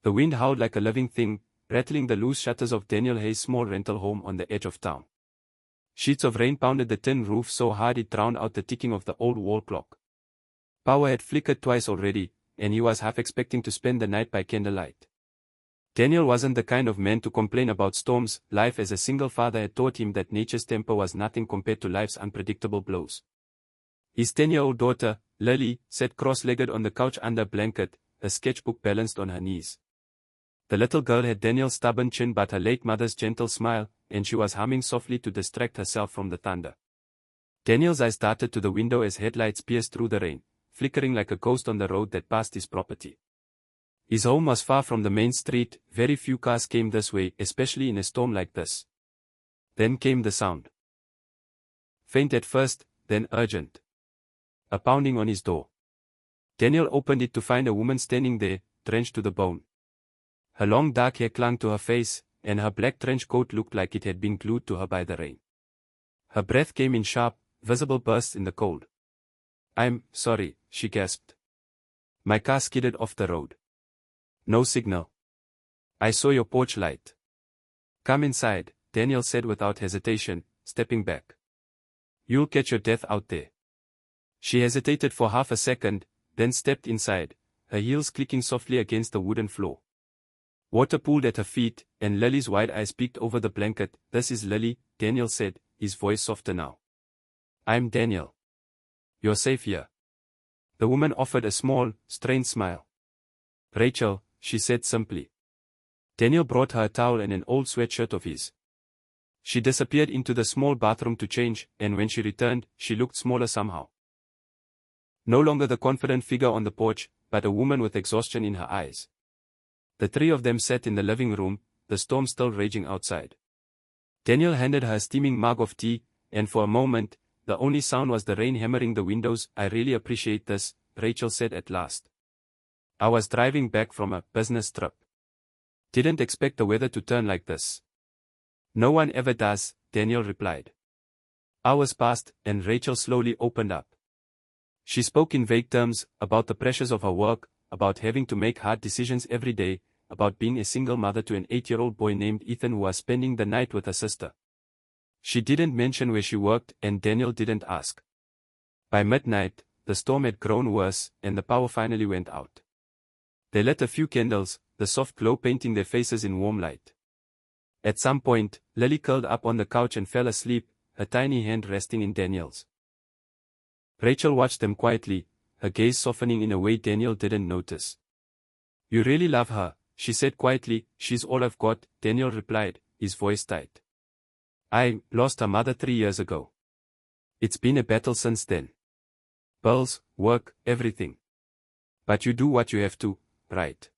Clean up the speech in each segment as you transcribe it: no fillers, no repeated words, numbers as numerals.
The wind howled like a living thing, rattling the loose shutters of Daniel Hayes' small rental home on the edge of town. Sheets of rain pounded the tin roof so hard it drowned out the ticking of the old wall clock. Power had flickered twice already, and he was half expecting to spend the night by candlelight. Daniel wasn't the kind of man to complain about storms. Life as a single father had taught him that nature's temper was nothing compared to life's unpredictable blows. His 10-year-old daughter, Lily, sat cross-legged on the couch under a blanket, a sketchbook balanced on her knees. The little girl had Daniel's stubborn chin but her late mother's gentle smile, and she was humming softly to distract herself from the thunder. Daniel's eyes darted to the window as headlights pierced through the rain, flickering like a ghost on the road that passed his property. His home was far from the main street. Very few cars came this way, especially in a storm like this. Then came the sound. Faint at first, then urgent. A pounding on his door. Daniel opened it to find a woman standing there, drenched to the bone. Her long dark hair clung to her face, and her black trench coat looked like it had been glued to her by the rain. Her breath came in sharp, visible bursts in the cold. "I'm sorry," she gasped. "My car skidded off the road. No signal. I saw your porch light." "Come inside," Daniel said without hesitation, stepping back. "You'll catch your death out there." She hesitated for half a second, then stepped inside, her heels clicking softly against the wooden floor. Water pooled at her feet, and Lily's wide eyes peeked over the blanket. "This is Lily," Daniel said, his voice softer now. "I'm Daniel. You're safe here." The woman offered a small, strained smile. "Rachel," she said simply. Daniel brought her a towel and an old sweatshirt of his. She disappeared into the small bathroom to change, and when she returned, she looked smaller somehow. No longer the confident figure on the porch, but a woman with exhaustion in her eyes. The three of them sat in the living room, the storm still raging outside. Daniel handed her a steaming mug of tea, and for a moment, the only sound was the rain hammering the windows. "I really appreciate this," Rachel said at last. "I was driving back from a business trip. Didn't expect the weather to turn like this." "No one ever does," Daniel replied. Hours passed, and Rachel slowly opened up. She spoke in vague terms, about the pressures of her work, about having to make hard decisions every day, about being a single mother to an 8-year-old boy named Ethan who was spending the night with her sister. She didn't mention where she worked, and Daniel didn't ask. By midnight, the storm had grown worse, and the power finally went out. They lit a few candles, the soft glow painting their faces in warm light. At some point, Lily curled up on the couch and fell asleep, her tiny hand resting in Daniel's. Rachel watched them quietly, her gaze softening in a way Daniel didn't notice. "You really love her," she said quietly. "She's all I've got," Daniel replied, his voice tight. "I lost her mother 3 years ago. It's been a battle since then. Bills, work, everything. But you do what you have to, right?"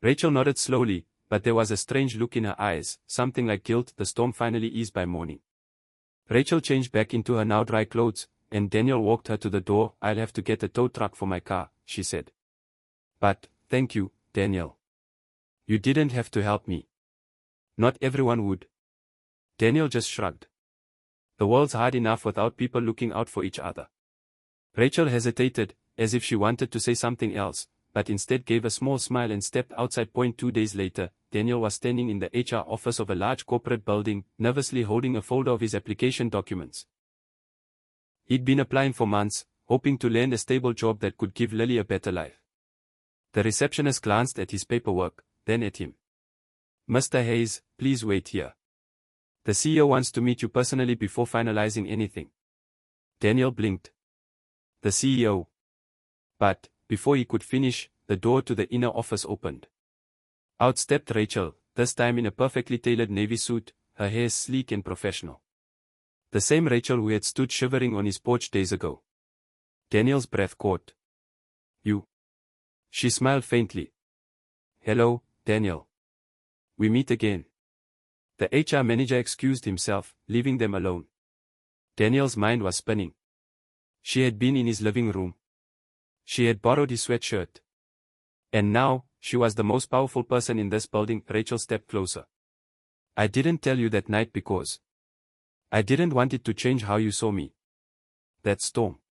Rachel nodded slowly, but there was a strange look in her eyes, something like guilt. The storm finally eased by morning. Rachel changed back into her now dry clothes, and Daniel walked her to the door. "I'll have to get a tow truck for my car," she said. "But, thank you, Daniel. You didn't have to help me. Not everyone would." Daniel just shrugged. The world's hard enough without people looking out for each other. Rachel hesitated, as if she wanted to say something else, but instead gave a small smile and stepped outside. 2 days later, Daniel was standing in the HR office of a large corporate building, nervously holding a folder of his application documents. He'd been applying for months, hoping to land a stable job that could give Lily a better life. The receptionist glanced at his paperwork, then at him. "Mr. Hayes, please wait here. The CEO wants to meet you personally before finalizing anything." Daniel blinked. "The CEO?" But, before he could finish, the door to the inner office opened. Out stepped Rachel, this time in a perfectly tailored navy suit, her hair sleek and professional. The same Rachel who had stood shivering on his porch days ago. Daniel's breath caught. "You?" She smiled faintly. "Hello, Daniel. We meet again." The HR manager excused himself, leaving them alone. Daniel's mind was spinning. She had been in his living room. She had borrowed his sweatshirt. And now, she was the most powerful person in this building. Rachel stepped closer. "I didn't tell you that night because I didn't want it to change how you saw me. That storm.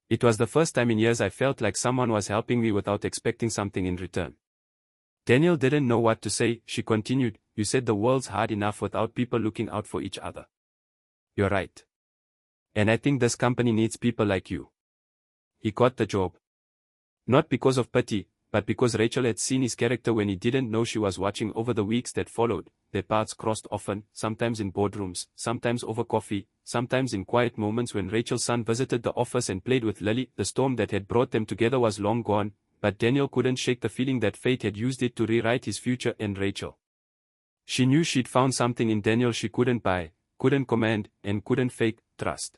It was the first time in years I felt like someone was helping me without expecting something in return. Daniel didn't know what to say. She continued, "You said the world's hard enough without people looking out for each other. You're right. And I think this company needs people like you." He got the job. Not because of pity, but because Rachel had seen his character when he didn't know she was watching. Over the weeks that followed, their paths crossed often, sometimes in boardrooms, sometimes over coffee, sometimes in quiet moments when Rachel's son visited the office and played with Lily. The storm that had brought them together was long gone, but Daniel couldn't shake the feeling that fate had used it to rewrite his future and Rachel. She knew she'd found something in Daniel she couldn't buy, couldn't command, and couldn't fake: trust.